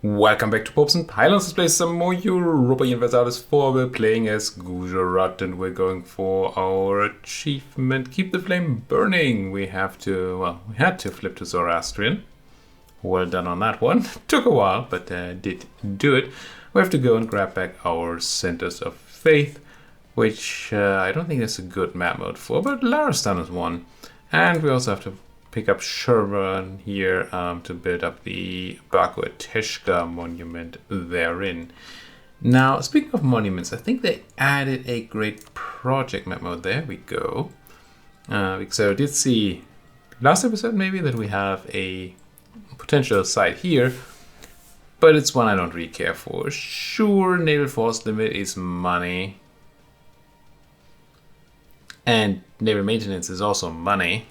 Welcome back to Popes and Pylons. Let's play some more Europa Universalis IV. We're playing as Gujarat and we're going for our achievement. Keep the flame burning. We had to flip to Zoroastrian. Well done on that one. Took a while, but did do it. We have to go and grab back our Centers of Faith, which I don't think there's a good map mode for, but Laristan is one. And we also have to pick up Sherburn here to build up the Baku-Ateshka monument therein. Now, speaking of monuments, I think they added a great project map mode. There we go. So I did see last episode maybe that we have a potential site here, but it's one I don't really care for. Sure, naval force limit is money, and naval maintenance is also money.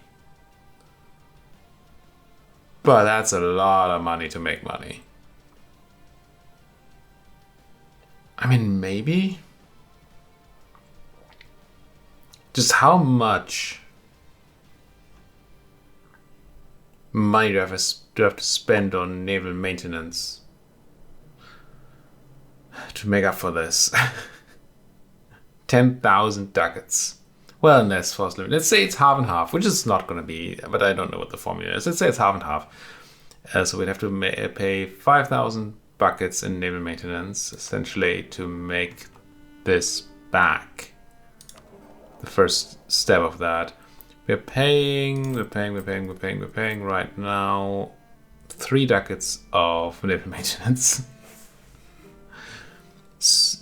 But that's a lot of money to make money. I mean, maybe? Just how much money do I have to spend on naval maintenance to make up for this? 10,000 ducats. Well, and that's force limit. Let's say it's half and half, which is not going to be, but I don't know what the formula is. Let's say it's half and half. So we'd have to pay 5,000 buckets in naval maintenance, essentially, to make this back. The first step of that. We're paying right now 3 ducats of naval maintenance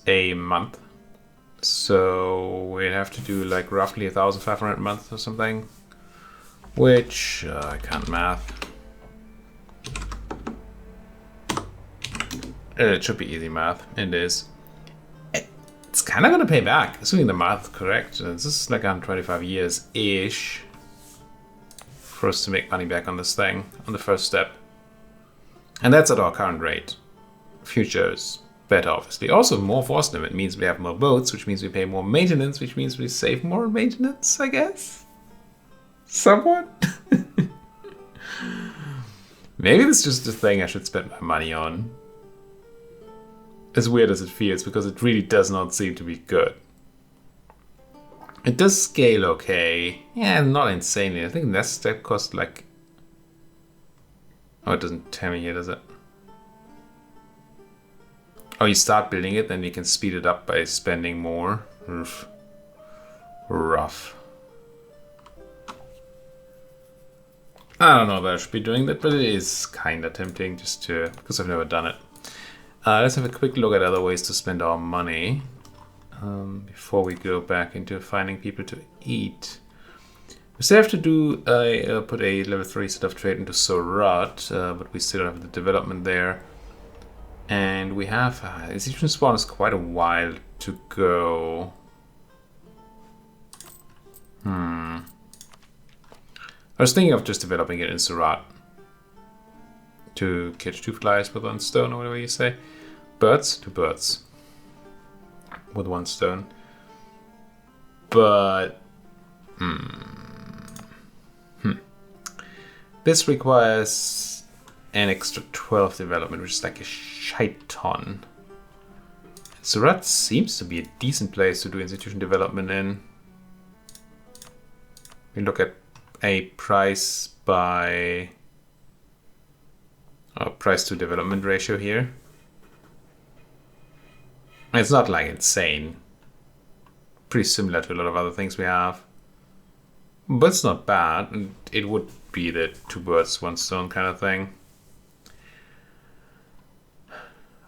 a month. So we'd have to do like roughly 1,500 a month or something, which I can't math. It should be easy math. It is. It's kind of going to pay back, assuming the math is correct. This is like 125 years-ish for us to make money back on this thing, on the first step. And that's at our current rate. Futures better, obviously. Also, more force limit means we have more boats, which means we pay more maintenance, which means we save more maintenance, I guess? Somewhat? Maybe this is just a thing I should spend my money on. As weird as it feels, because it really does not seem to be good. It does scale okay. Yeah, not insanely. I think that step cost like... Oh, it doesn't tell me here, does it? Oh, you start building it, then you can speed it up by spending more. Rough. I don't know if I should be doing that, but it is kind of tempting just to, because I've never done it. Let's have a quick look at other ways to spend our money before we go back into finding people to eat. We still have to do put a level 3 set of trade into Surat, but we still have the development there. And we have, institution spawn is quite a while to go. I was thinking of just developing it in Surat to catch 2 flies with 1 stone, or whatever you say. Birds, 2 birds with 1 stone. But this requires an extra 12 development, which is like a shite ton. Surat seems to be a decent place to do institution development in. We look at a price by price to development ratio here. It's not like insane. Pretty similar to a lot of other things we have. But it's not bad. It would be the 2 birds, 1 stone kind of thing.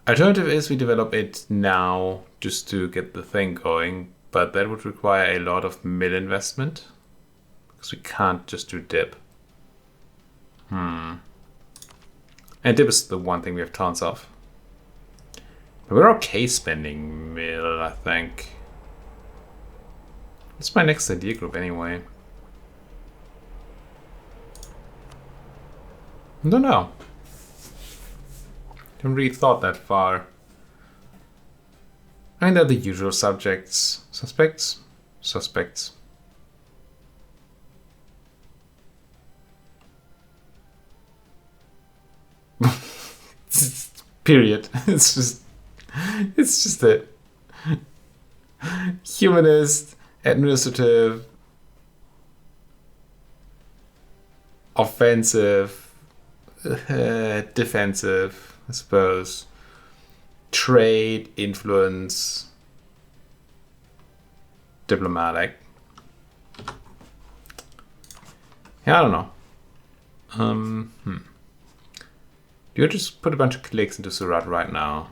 Alternative is we develop it now just to get the thing going, but that would require a lot of mill investment because we can't just do dip. And dip is the one thing we have tons of. But we're okay spending mill, I think. What's my next idea group anyway? I don't know. Haven't really thought that far. I mean, they're the usual subjects. Suspects? Suspects. Period. It's just a humanist, administrative, offensive, defensive, I suppose, trade, influence, diplomatic. Yeah, I don't know. Do you just put a bunch of clicks into Surat right now?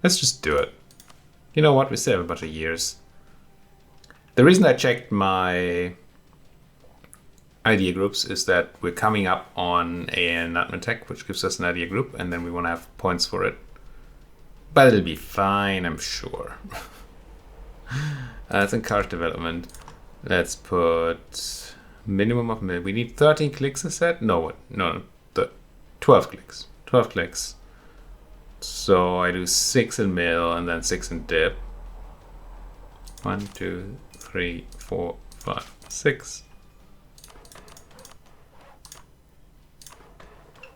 Let's just do it. You know what? We still have a bunch of years. The reason I checked my idea groups is that we're coming up on an admin tech, which gives us an idea group, and then we want to have points for it. But it'll be fine, I'm sure. Let's encourage development. Let's put minimum of mil. We need 13 clicks, is that? No, 12 clicks. 12 clicks. So I do 6 in mil and then 6 in dip. 1, 2, 3, 4, 5, 6.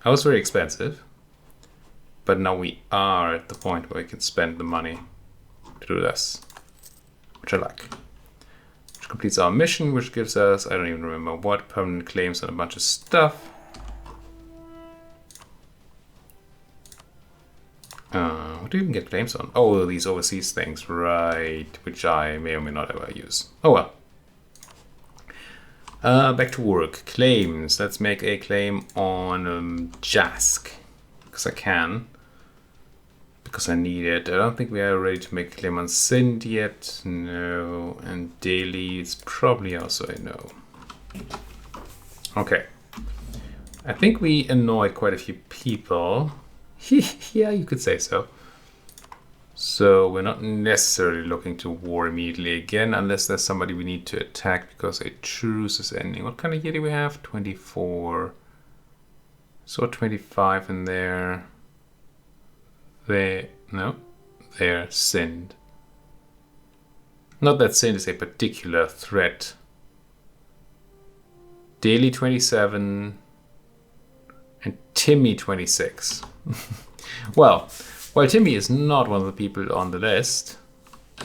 That was very expensive. But now we are at the point where we can spend the money to do this. Which I like. Which completes our mission, which gives us, I don't even remember what, permanent claims on a bunch of stuff. What do you even get claims on? Oh, these overseas things, right, which I may or may not ever use. Oh well. Back to work. Claims. Let's make a claim on Jask. Because I can. Because I need it. I don't think we are ready to make a claim on Sind yet. No. And Daily is probably also a no. Okay. I think we annoyed quite a few people. Yeah, you could say so. So we're not necessarily looking to war immediately again, unless there's somebody we need to attack because a truce is ending. What kind of year do we have? 24. So 25 in there. There, no, there, Sind. Not that Sind is a particular threat. Daily 27 and Timmy 26. Well, while Timmy is not one of the people on the list,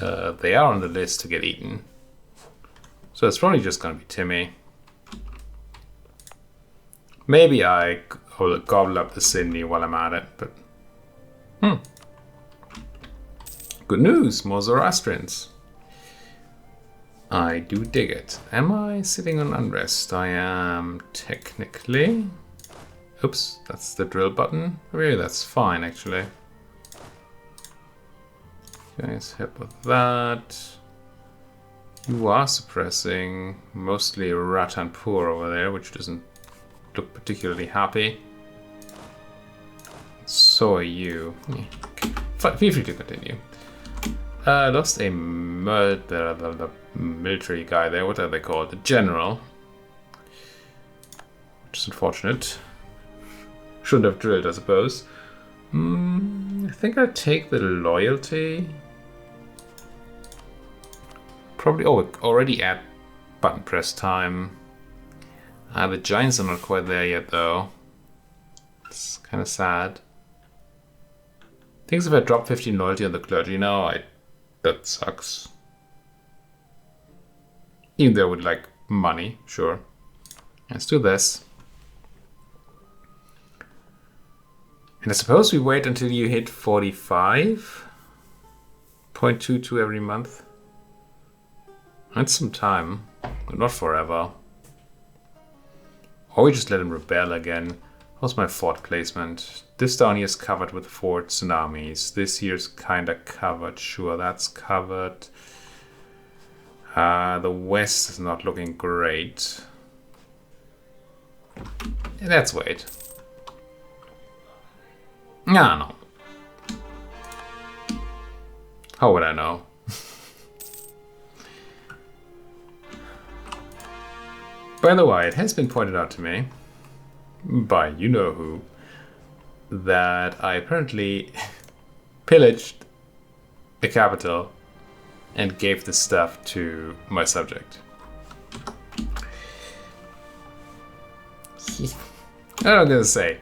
they are on the list to get eaten. So it's probably just going to be Timmy. Maybe I will gobble up the Sydney while I'm at it, but... Good news, more Zoroastrians. I do dig it. Am I sitting on unrest? I am technically. Oops, that's the drill button. Really, that's fine actually. Guys, help with that. You are suppressing mostly Ratanpur over there, which doesn't look particularly happy. So are you. Yeah. Feel free to continue. Lost a the military guy there. What are they called? The general. Which is unfortunate. Shouldn't have drilled, I suppose. I think I'll take the loyalty. Probably. Oh, we're already at button press time. The giants are not quite there yet, though. It's kind of sad. Things if I drop 15 loyalty on the clergy now, that sucks. Even though I would like money, sure. Let's do this. And I suppose we wait until you hit 45.22 every month. That's some time, but not forever. Or we just let him rebel again. How's my fort placement? This down here is covered with fort tsunamis. This here's kinda covered, sure, that's covered. The west is not looking great. Let's wait. No. How would I know? By the way, it has been pointed out to me, by you know who, that I apparently pillaged the capital and gave the stuff to my subject. I'm gonna say,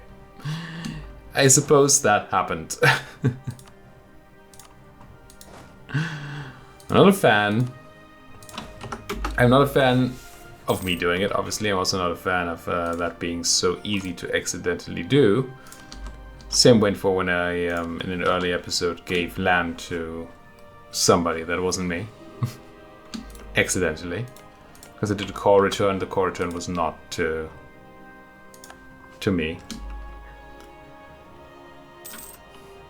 I suppose that happened. I'm not a fan. I'm not a fan of me doing it, obviously. I'm also not a fan of that being so easy to accidentally do. Same went for when I, in an early episode, gave land to somebody that wasn't me. Accidentally. Because I did a core return, the core return was not to me.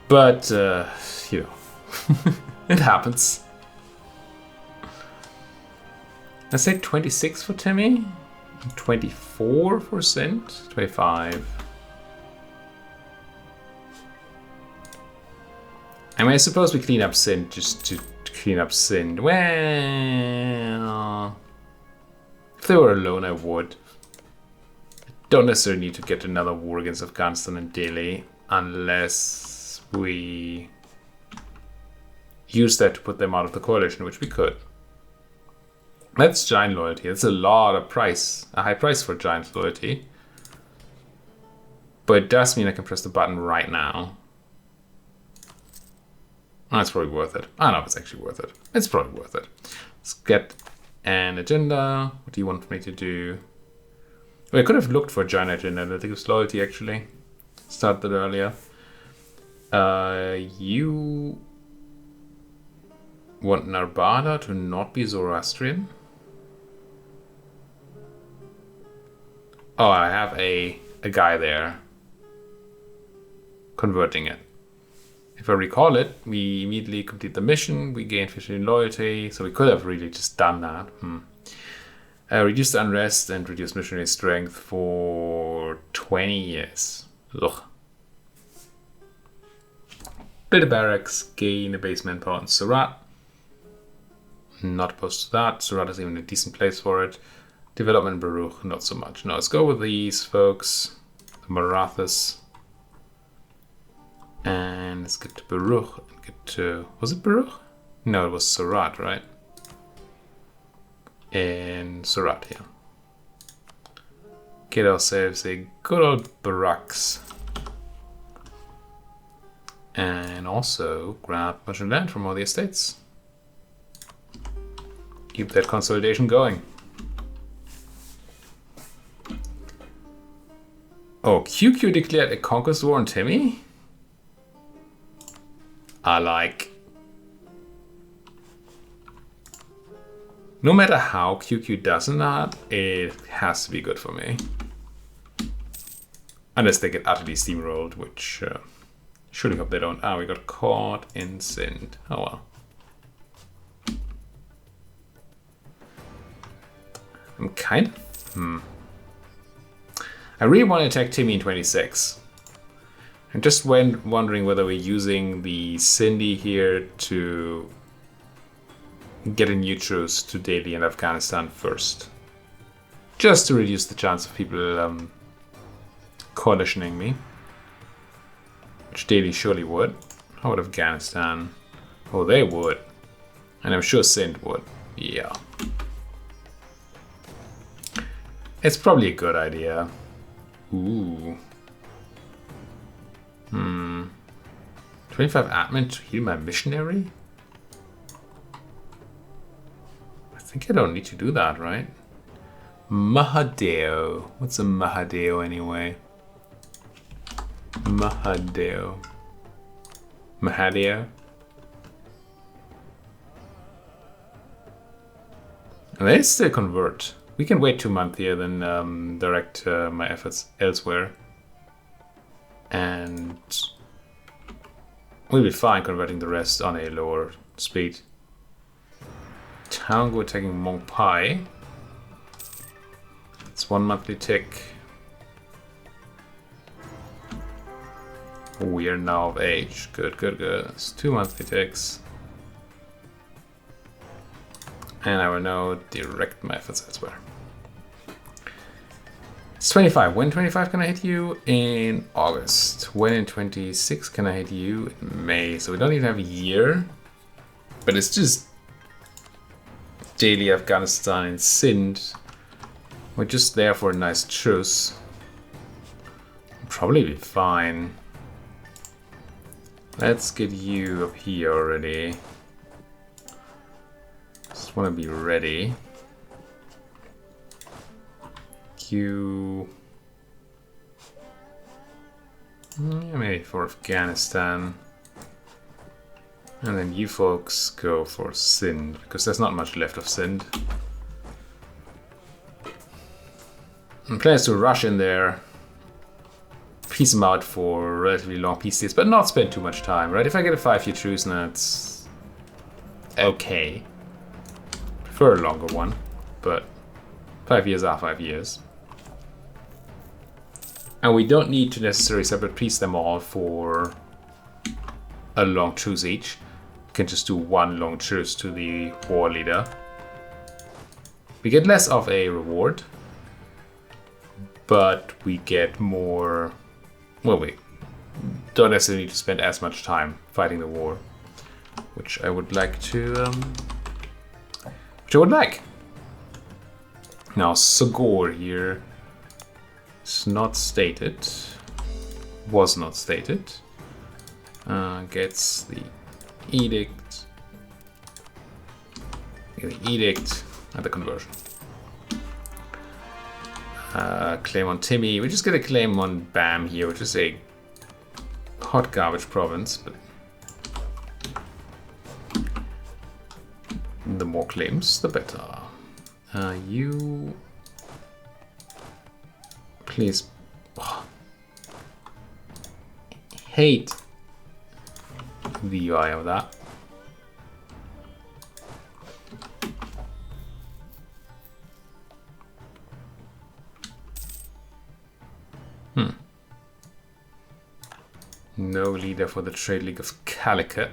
But, you know, it happens. I say 26 for Timmy, 24 for Sint, 25. I mean, I suppose we clean up Sint just to clean up Sint. Well, if they were alone, I would. Don't necessarily need to get another war against Afghanistan and Delhi unless we use that to put them out of the coalition, which we could. That's giant loyalty. That's a lot of price, a high price for giant loyalty. But it does mean I can press the button right now. That's probably worth it. I don't know if it's actually worth it. It's probably worth it. Let's get an agenda. What do you want me to do? Well, I could have looked for a giant agenda. I think it was loyalty actually. Started earlier. You want Narbada to not be Zoroastrian? Oh, I have a guy there converting it. If I recall it, we immediately complete the mission, we gain 15 loyalty, so we could have really just done that. Reduce unrest and reduce missionary strength for 20 years. Ugh. Build a barracks, gain a base manpower in Surat. Not opposed to that. Surat is even a decent place for it. Development in Baruch, not so much. No, let's go with these folks. The Marathas. And let's get to Baruch. And get to... Was it Baruch? No, it was Surat, right? In Surat, yeah. Get ourselves a good old barracks. And also grab much land from all the estates. Keep that consolidation going. Oh, QQ declared a conquest war on Timmy? I like. No matter how QQ does that, it has to be good for me. Unless they get utterly steamrolled, which surely hope they don't. Ah, we got caught in Sind. Oh well. I'm kind of... I really want to attack Timmy in 26. I'm just wondering whether we're using the Sindhi here to get a new truce to Delhi and Afghanistan first. Just to reduce the chance of people coalitioning me. Which Delhi surely would. How would Afghanistan? Oh, they would. And I'm sure Sindh would. Yeah. It's probably a good idea. Ooh. 25 admin to heal my missionary? I think I don't need to do that, right? Mahadeo. What's a Mahadeo anyway? Mahadeo. Mahadeo? They still convert. We can wait 2 months here, then direct my efforts elsewhere. And we'll be fine converting the rest on a lower speed. Tango attacking Mongpai. It's 1 monthly tick. We are now of age. Good, good, good. It's 2 monthly ticks. And I will now direct my efforts elsewhere. It's 25. When 25 can I hit you? In August. When in 26 can I hit you? In May. So we don't even have a year. But it's just Delhi, Afghanistan, and Sindh. We're just there for a nice truce. Probably be fine. Let's get you up here already. Just want to be ready. You... maybe for Afghanistan. And then you folks go for Sindh, because there's not much left of Sindh. And plans to rush in there, peace them out for relatively long peace deals, but not spend too much time, right? If I get a 5-year truce, then it's okay. Prefer a longer one, but 5 years are 5 years. And we don't need to necessarily separate peace them all for a long truce each. We can just do one long truce to the war leader. We get less of a reward, but we get more... well, we don't necessarily need to spend as much time fighting the war, which I would like to... which I would like. Now, Sagor here is not stated. Was not stated. Gets the edict. The edict and the conversion. Claim on Timmy. We just get a claim on Bam here, which is a hot garbage province, but the more claims, the better. You please. Oh. Hate the UI of that. No leader for the Trade League of Calicut.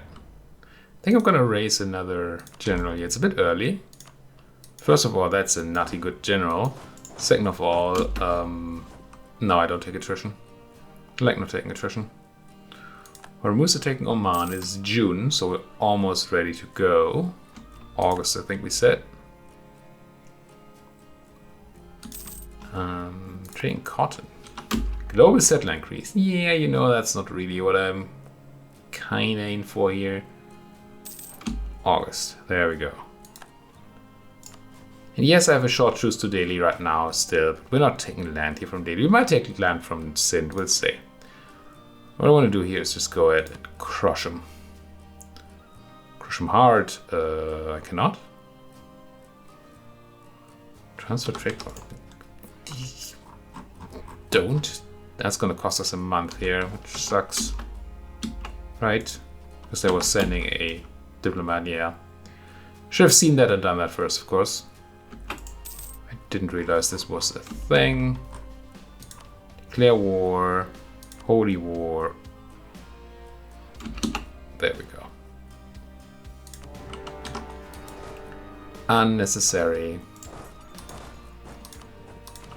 I think I'm gonna raise another general here. It's a bit early. First of all, that's a nutty good general. Second of all, no, I don't take attrition. I like not taking attrition. Hormuz taking Oman is June, so we're almost ready to go. August, I think we said. Trading cotton. Global settler increase. Yeah, you know, that's not really what I'm kinda in for here. August. There we go. And yes, I have a short truce to Delhi right now still. But we're not taking land here from Delhi. We might take land from Sindh, we'll see. What I want to do here is just go ahead and crush them. Crush them hard. I cannot. Transfer trade. Don't. That's going to cost us a month here, which sucks. Right? Because they were sending a diplomat, yeah. Should have seen that and done that first, of course. I didn't realize this was a thing. Declare war. Holy war. There we go. Unnecessary.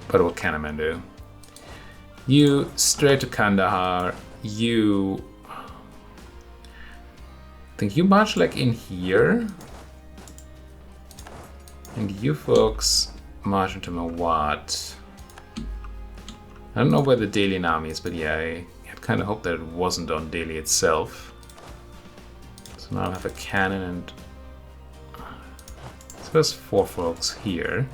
But what can a man do? You straight to Kandahar. You... I think you march like in here. And you folks march into Mawat. I don't know where the Delian army is, but yeah, I had kind of hoped that it wasn't on Delhi itself. So now I'll have a cannon and... so there's 4 folks here.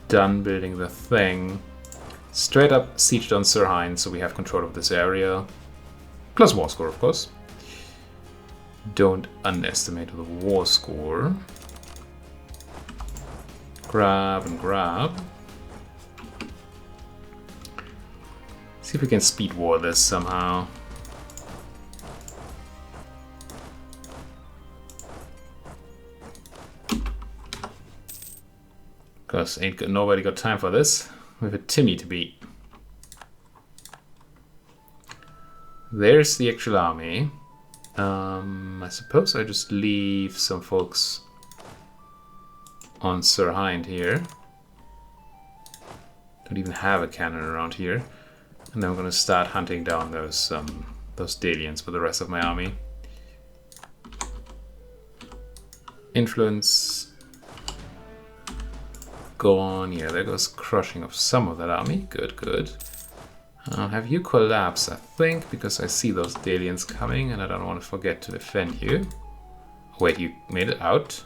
Done building the thing. Straight up sieged on Sirhind, so we have control of this area. Plus war score, of course. Don't underestimate the war score. Grab and grab. See if we can speed war this somehow. Because nobody got time for this. We have a Timmy to beat. There's the actual army. I suppose I just leave some folks on Sirhind here. Don't even have a cannon around here. And then I'm gonna start hunting down those Delians for the rest of my army. Influence. Go on, yeah, there goes crushing of some of that army. Good, good. I'll have you collapse, I think, because I see those Dalians coming and I don't want to forget to defend you. Wait, you made it out?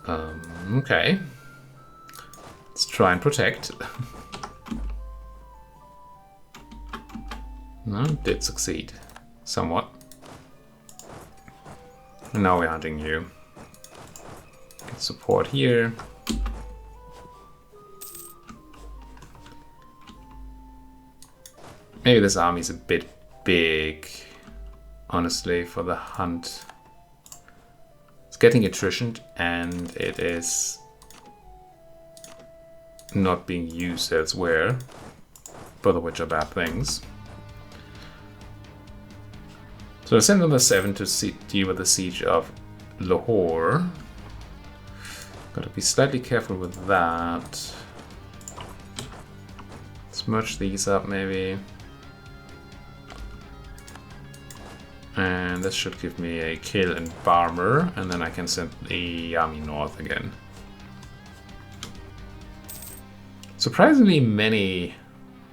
Okay. Let's try and protect. No, did succeed. Somewhat. And now we're hunting you. Get support here. Maybe this army's a bit big, honestly, for the hunt. It's getting attrition and it is not being used elsewhere, both of which are bad things. So I send number 7 to deal with the siege of Lahore. Gotta be slightly careful with that. Let's merge these up maybe. And this should give me a kill in Barmer, and then I can send the army north again. Surprisingly many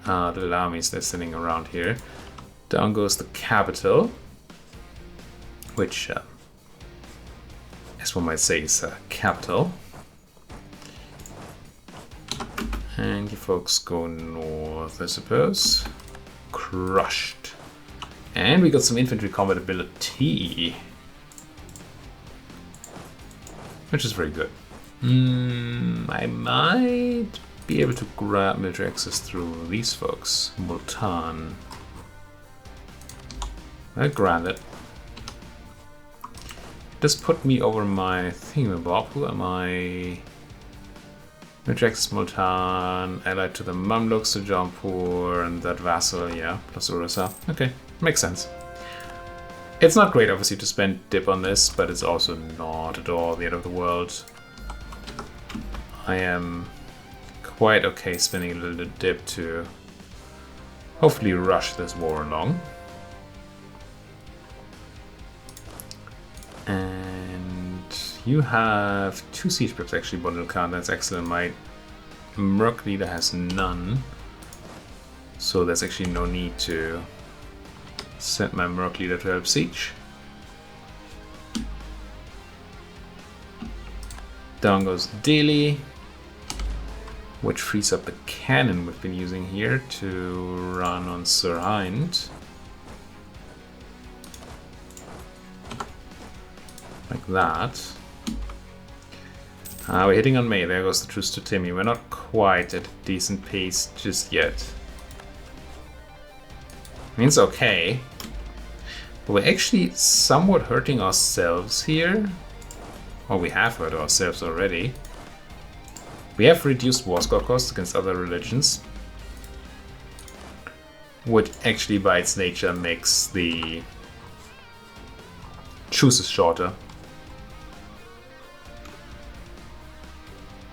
little armies they're sitting around here. Down goes the capital, which, as one might say, is a capital. And you folks go north, I suppose. Crushed. And we got some infantry combat ability, which is very good. I might be able to grab military access through these folks. Multan. I grant it. This put me over my thingamabob. Who am I? Military access Multan, allied to the Mamluks, to Jampur, and that vassal, yeah, plus Urasa. Okay. Makes sense. It's not great, obviously, to spend dip on this, but it's also not at all the end of the world. I am quite okay spending a little dip to hopefully rush this war along. And you have 2 siege preps actually, Bundle Khan, that's excellent. My Merc leader has none, so there's actually no need to send my Merc leader to help siege. Down goes Delhi, which frees up the cannon we've been using here to run on Sirhind. Like that. We're hitting on May. There goes the truce to Timmy. We're not quite at a decent pace just yet. I mean, it's okay. But we're actually somewhat hurting ourselves here. Or we have hurt ourselves already. We have reduced war score costs against other religions, which actually by its nature makes the truces shorter.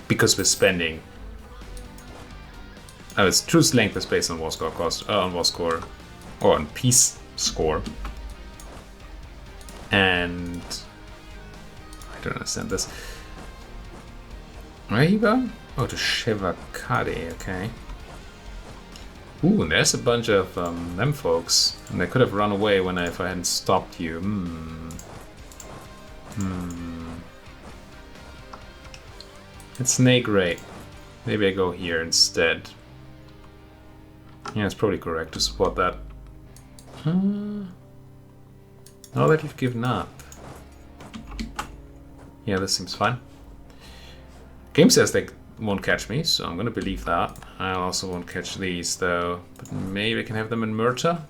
Because we're spending... its truce length is based on war score cost, on war score, or on peace score. And I don't understand this. Where are you going? Oh, to Shevakade, okay. Ooh, and there's a bunch of them folks. And they could have run away when if I hadn't stopped you. It's Snake Ray. Maybe I go here instead. Yeah, it's probably correct to support that. Now that you've given up. Yeah, this seems fine. Game says they won't catch me, so I'm gonna believe that. I also won't catch these though, but maybe I can have them in Murta.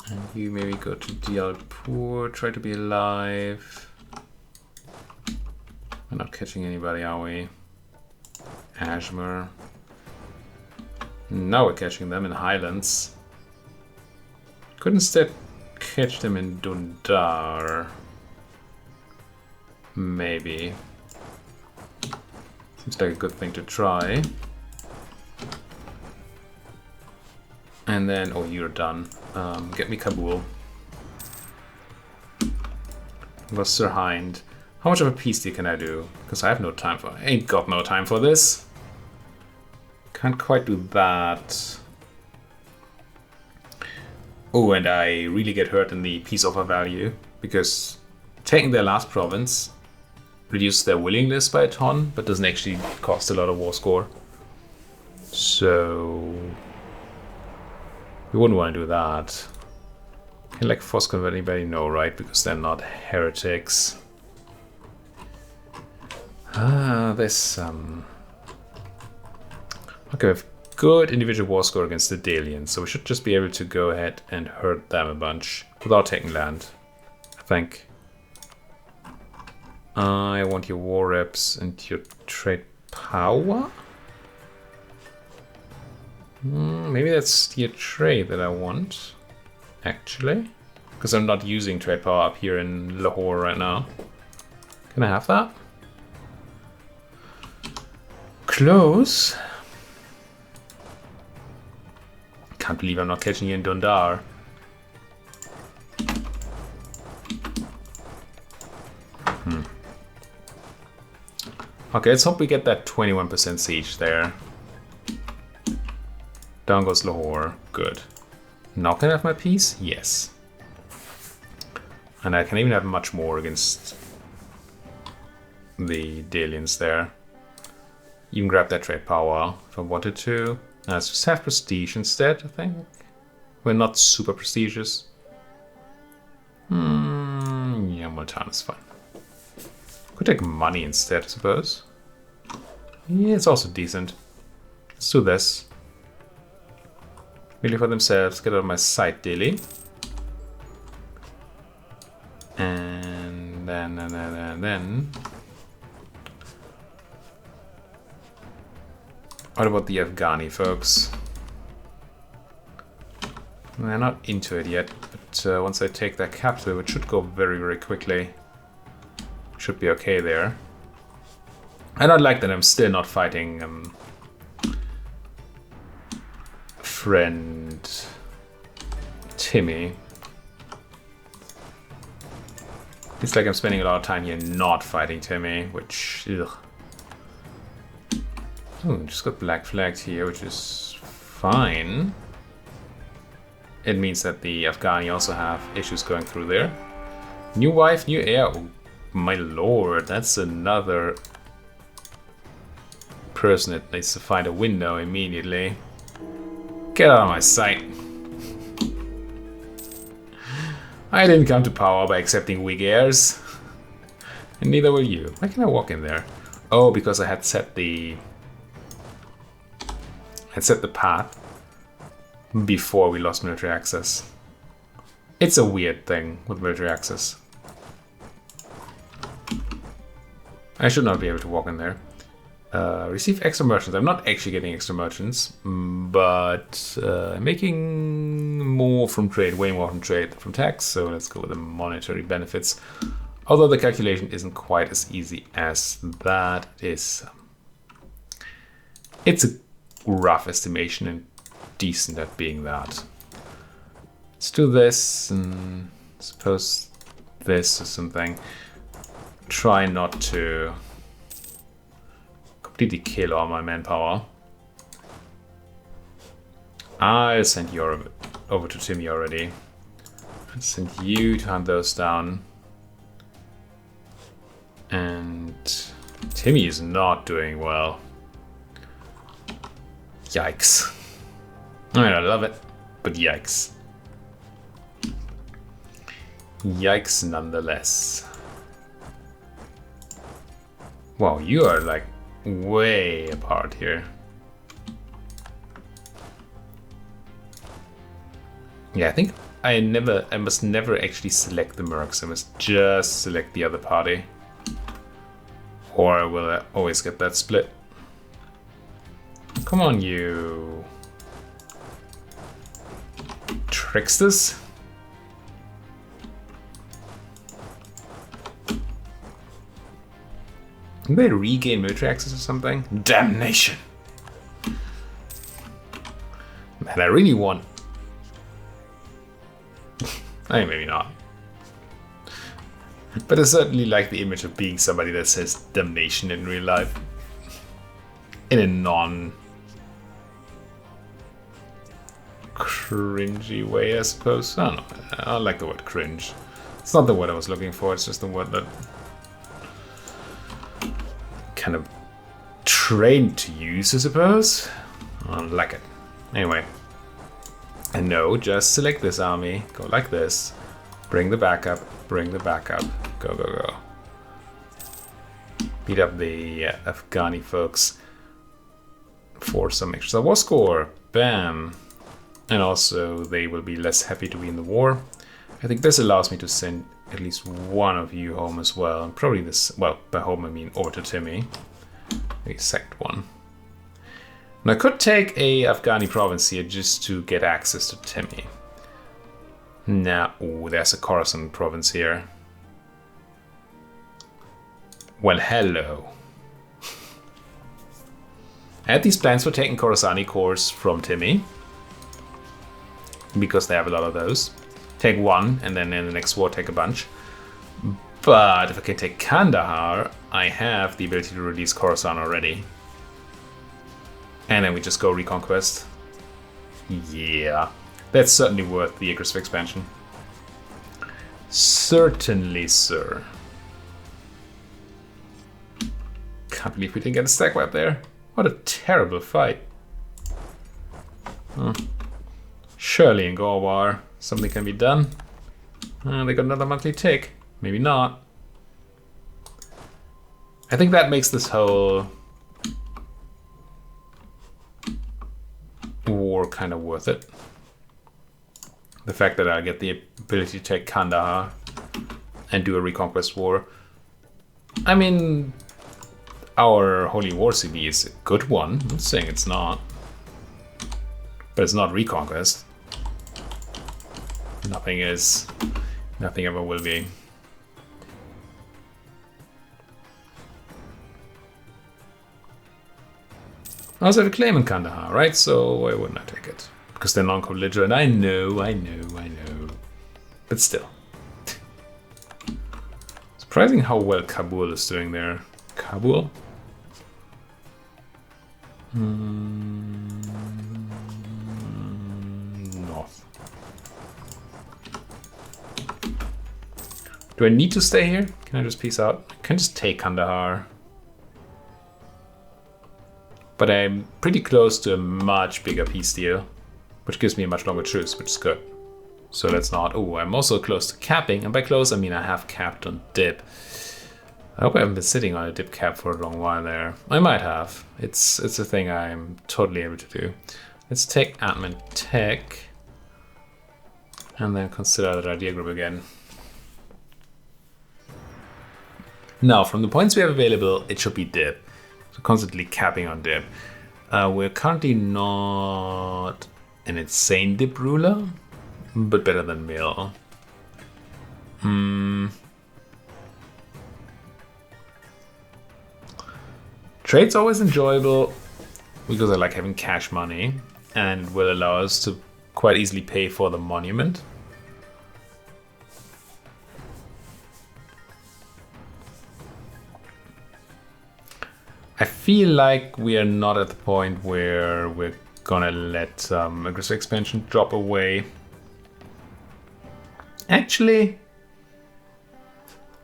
And you maybe go to Dialpur, try to be alive. We're not catching anybody, are we? Ajmer. Now we're catching them in Highlands. Could instead catch them in Dundar. Maybe. Seems like a good thing to try. And then, oh, you're done. Get me Kabul. Was Sirhind. How much of a peace deal can I do? Because I have no time for... I ain't got no time for this. Can't quite do that. Oh, and I really get hurt in the peace offer value, because taking their last province reduces their willingness by a ton, but doesn't actually cost a lot of war score. So we wouldn't want to do that. Can like force convert anybody? No, right? Because they're not heretics. There's some. Okay, we have good individual war score against the Dalians, so we should just be able to go ahead and hurt them a bunch without taking land, I think. I want your war reps and your trade power. Maybe that's the trade that I want, actually, because I'm not using trade power up here in Lahore right now. Can I have that? Close. Can't believe I'm not catching you in Dundar. Okay, let's hope we get that 21% siege there. Down goes Lahore. Good. Now can I have my peace? Yes. And I can even have much more against the Dalians there. Even grab that trade power if I wanted to. Let's just have prestige instead, I think. We're not super prestigious. Yeah, Multan is fine. Could take money instead, I suppose. Yeah, it's also decent. Let's do this. Really for themselves. Get out of my sight, daily. And then. What about the Afghani folks? They're not into it yet, but once I take that capital, it should go very, very quickly. Should be okay there. I don't like that I'm still not fighting friend Timmy. It's like I'm spending a lot of time here not fighting Timmy, which, ugh. Oh, just got black flagged here, which is fine. It means that the Afghani also have issues going through there. New wife, new heir. Oh, my lord, that's another person that needs to find a window immediately. Get out of my sight. I didn't come to power by accepting weak heirs. And neither will you. Why can I walk in there? Oh, because I had set the path before we lost military access. It's a weird thing with military access. I should not be able to walk in there. Receive extra merchants. I'm not actually getting extra merchants, but making more from trade, way more from trade than from tax. So let's go with the monetary benefits. Although the calculation isn't quite as easy as that. It's a rough estimation and decent at being that. Let's do this and suppose this or something. Try not to completely kill all my manpower. I'll send you over to Timmy already. I'll send you to hunt those down. And Timmy is not doing well. Yikes. I mean, I love it, but yikes. Yikes nonetheless. Wow, you are like way apart here. Yeah, I think I must never actually select the mercs. I must just select the other party. Or I will always get that split. Come on, you tricksters. Can they regain military access or something? Damnation! Man, I really want... I mean, maybe not. But I certainly like the image of being somebody that says damnation in real life. In a cringy way, I suppose. I don't know. I like the word cringe. It's not the word I was looking for, it's just the word that kind of trained to use, I suppose. I like it. Anyway. And no, just select this army, go like this, bring the backup, go, go, go. Beat up the Afghani folks for some extra war score. Bam. And also they will be less happy to be in the war. I think this allows me to send at least one of you home as well. And probably this, well, by home I mean over to Timmy. The exact one. And I could take a Afghani province here just to get access to Timmy. Now, ooh, there's a Khorasan province here. Well, hello. I had these plans for taking Khorasani cores from Timmy, because they have a lot of those. Take one, and then in the next war take a bunch. But if I can take Kandahar, I have the ability to release Khorasan already. And then we just go Reconquest. Yeah, that's certainly worth the aggressive expansion. Certainly, sir. Can't believe we didn't get a stack wipe there. What a terrible fight. Surely in Gorwar something can be done. They got another monthly tick. Maybe not. I think that makes this whole war kind of worth it. The fact that I get the ability to take Kandahar and do a Reconquest war. I mean, our Holy War CB is a good one. I'm not saying it's not. But it's not Reconquest. Nothing is. Nothing ever will be. I also have a claim in Kandahar, right? So why wouldn't I take it? Because they're non-belligerent. I know. But still. Surprising how well Kabul is doing there. Kabul? North. Do I need to stay here? Can I just peace out? I can just take Kandahar. But I'm pretty close to a much bigger peace deal, which gives me a much longer truce, which is good. So let's not. Oh, I'm also close to capping, and by close I mean I have capped on dip. I hope I haven't been sitting on a dip cap for a long while there. I might have. It's a thing I'm totally able to do. Let's take admin tech, and then consider that idea group again. Now, from the points we have available, it should be dip. So constantly capping on dip. We're currently not an insane dip ruler, but better than mill. Trade's always enjoyable because I like having cash money and will allow us to quite easily pay for the monument. I feel like we are not at the point where we're gonna let aggressive expansion drop away. Actually,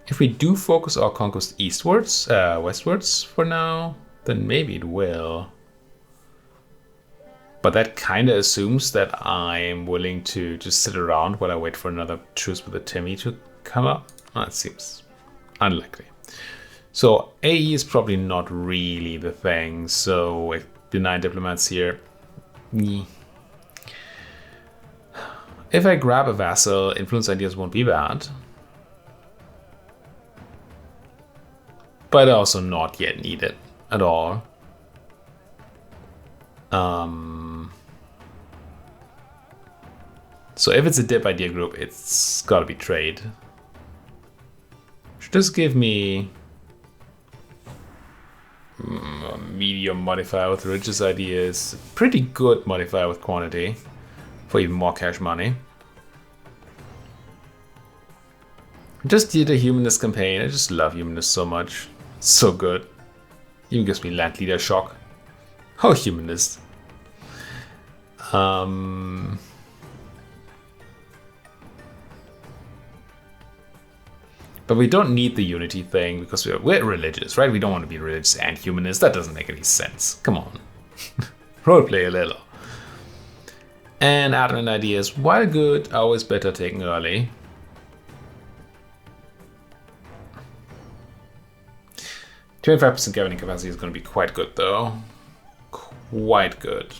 if we do focus our conquest eastwards, westwards for now, then maybe it will. But that kind of assumes that I'm willing to just sit around while I wait for another truce with the Timmy to come up. That seems unlikely. So AE is probably not really the thing, so with the 9 diplomats here. If I grab a vassal, influence ideas won't be bad. But also not yet needed at all. So if it's a dip idea group, it's gotta be trade. Should this give me a medium modifier with religious ideas, pretty good modifier with quantity for even more cash money. Just did a humanist campaign. I just love humanists so much. It's so good. Even gives me land leader shock. Oh, humanist. But we don't need the unity thing because we're religious, right? We don't want to be religious and humanist. That doesn't make any sense. Come on. Roleplay a little. And admin ideas, while good, always better taken early. %25% governing capacity is going to be quite good, though. Quite good.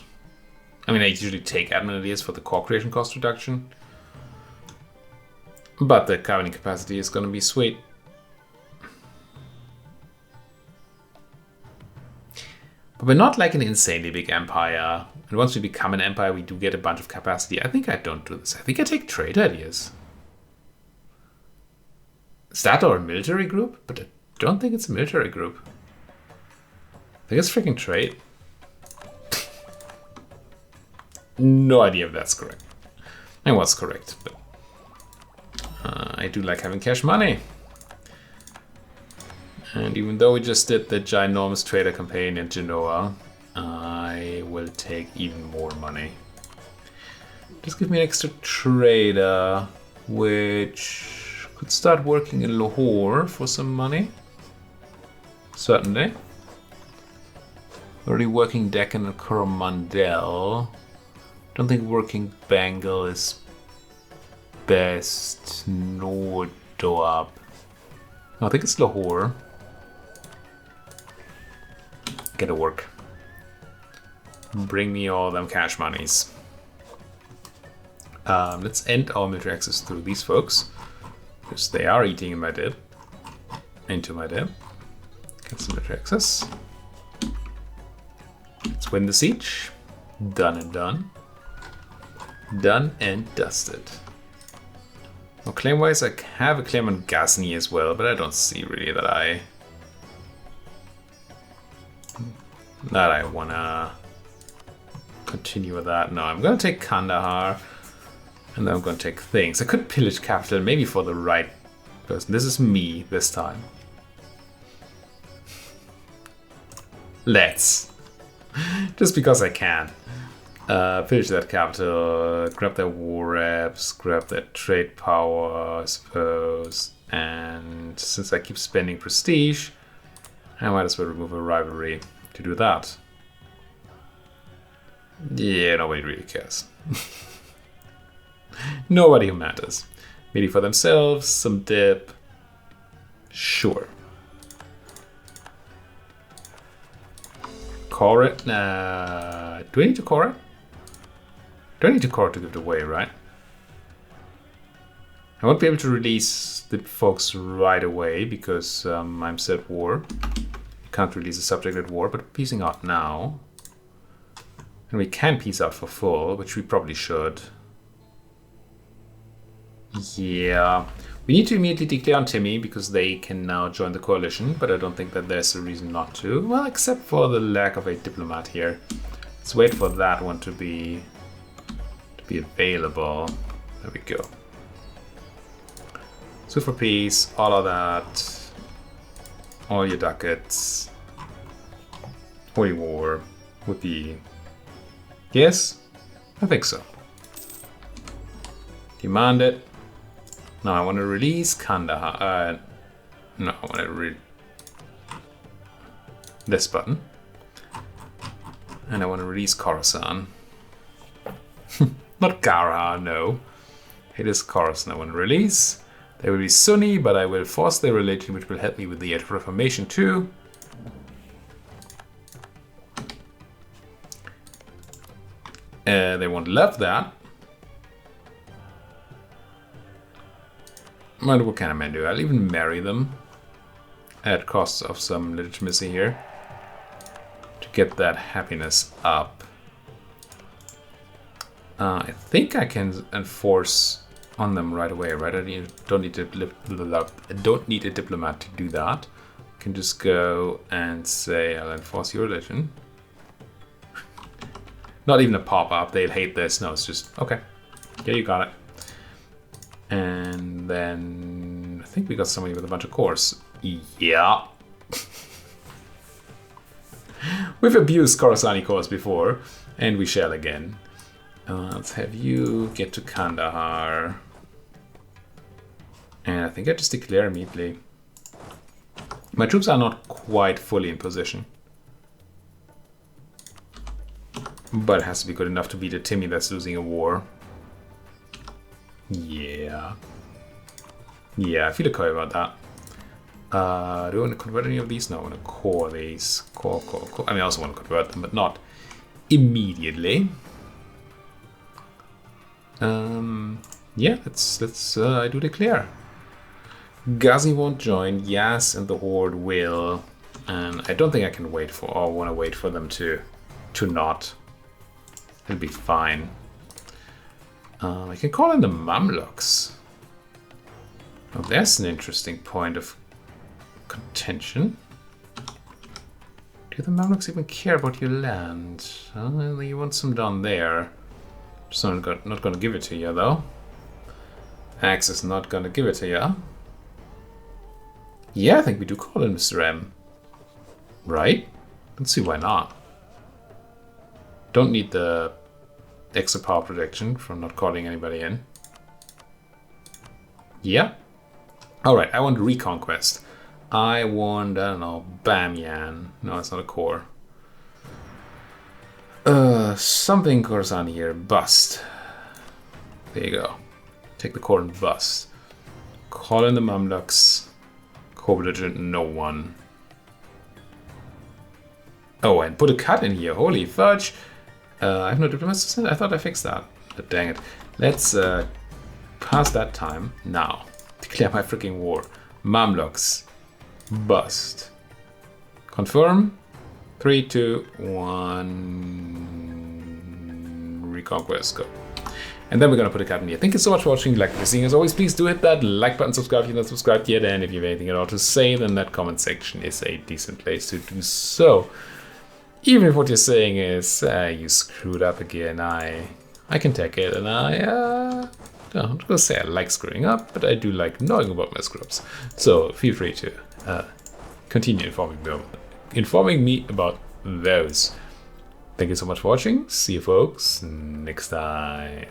I mean, I usually take admin ideas for the core creation cost reduction. But the governing capacity is going to be sweet. But we're not like an insanely big empire. And once we become an empire, we do get a bunch of capacity. I think I don't do this. I think I take trade ideas. Is that our military group? But I don't think it's a military group. I think it's freaking trade. No idea if that's correct. It was correct, but I do like having cash money. And even though we just did the ginormous trader campaign in Genoa, I will take even more money. Just give me an extra trader, which could start working in Lahore for some money. Certainly. Already working Deccan and Coromandel. Don't think working Bengal is best. No, Doab. I think it's Lahore. Get to work. Bring me all them cash monies. Let's end our military access through these folks, because they are eating in my dip. Into my dip. Cancel military access. Let's win the siege. Done and done. Done and dusted. Well, claim-wise, I have a claim on Ghazni as well, but I don't see really that I wanna continue with that. No, I'm gonna take Kandahar, and then I'm gonna take things. I could pillage capital, maybe for the right person. This is me this time. Let's. Just because I can. Pillage that capital, grab their war reps, grab their trade power, I suppose. And since I keep spending prestige, I might as well remove a rivalry to do that. Yeah, nobody really cares. Nobody who matters. Maybe for themselves, some dip. Sure. Core it? Do I need to core it? Do I need to core it to give it away, right? I won't be able to release the folks right away because I'm set at war. Can't release a subject at war, but piecing out now. And we can piece out for full, which we probably should. Yeah. We need to immediately declare on Timmy because they can now join the coalition, but I don't think that there's a reason not to. Well, except for the lack of a diplomat here. Let's wait for that one to be available. There we go. So for peace, all of that. All your ducats. Holy war would be... Yes? I think so. Demand it. Now I want to release Kandahar. No, I want to this button. And I want to release Khorasan. Not Kara, no. It is Khorasan I want to release. They will be Sunni, but I will force their religion, which will help me with the Age of Reformation too. They won't love that. What can I do? I'll even marry them at cost of some legitimacy here to get that happiness up. I think I can enforce on them right away, right? I don't need a diplomat to do that. I can just go and say I'll enforce your religion. Not even a pop-up. They'll hate this. No, it's just okay. Yeah, you got it. And then I think we got somebody with a bunch of cores. Yeah. We've abused Khorasani cores before, and we shall again. Let's have you get to Kandahar. And I think I just declare immediately. My troops are not quite fully in position. But it has to be good enough to beat a Timmy that's losing a war. Yeah. Yeah, I feel okay about that. Do I want to convert any of these? No, I want to core these. Core. I mean, I also want to convert them, but not immediately. Yeah, let's I do declare. Ghazi won't join. Yas and the Horde will. And I don't think I can wait for, or want to wait for them to not. It'll be fine. I can call in the Mamluks. Oh, there's an interesting point of contention. Do the Mamluks even care about your land? You want some down there. Just not going to give it to you, though. Axe is not going to give it to you. Yeah, I think we do call in Mr. M. Right? Let's see why not. Don't need the extra power protection from not calling anybody in. Yeah. Alright, I want Reconquest. I want, I don't know, Bamyan. No, it's not a core. Something Khorasan here. Bust. There you go. Take the core and bust. Call in the Mamluks. Co-belligerent, no one. Oh, and put a cut in here. Holy fudge. I have no diplomats. I thought I fixed that. But dang it. Let's pass that time now. Declare my freaking war. Mamluks. Bust. Confirm. 3, 2, 1. Reconquest. Go. And then we're going to put a cut in here. Thank you so much for watching. Like what seeing. As always, please do hit that like button, subscribe if you're not subscribed yet. And if you have anything at all to say, then that comment section is a decent place to do so. Even if what you're saying is, you screwed up again, I can take it. And I'm not going to say I like screwing up, but I do like knowing about my screw-ups. So feel free to continue informing me about those. Thank you so much for watching. See you folks next time.